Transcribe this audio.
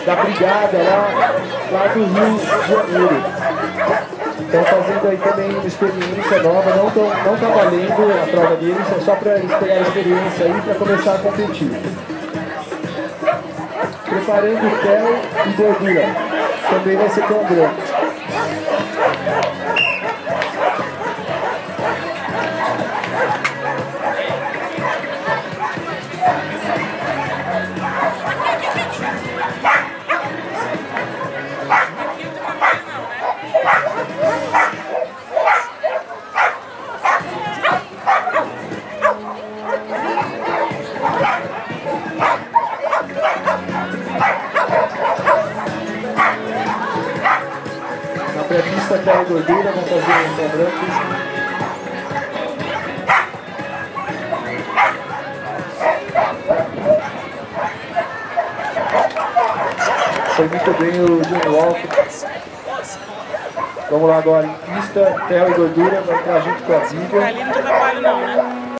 da brigada lá do Rio de Janeiro. Estão fazendo aí também uma experiência nova, não tá valendo a prova deles, é só para eles pegarem a experiência aí para começar a competir. Preparando ferro e gordura, também vai ser tão grande. Na pré-pista ferro e gordura, vão fazer um pé branco. Foi muito bem o Johnny Walker. Vamos lá agora em pista, ferro e gordura, vai entrar junto com a Vivian.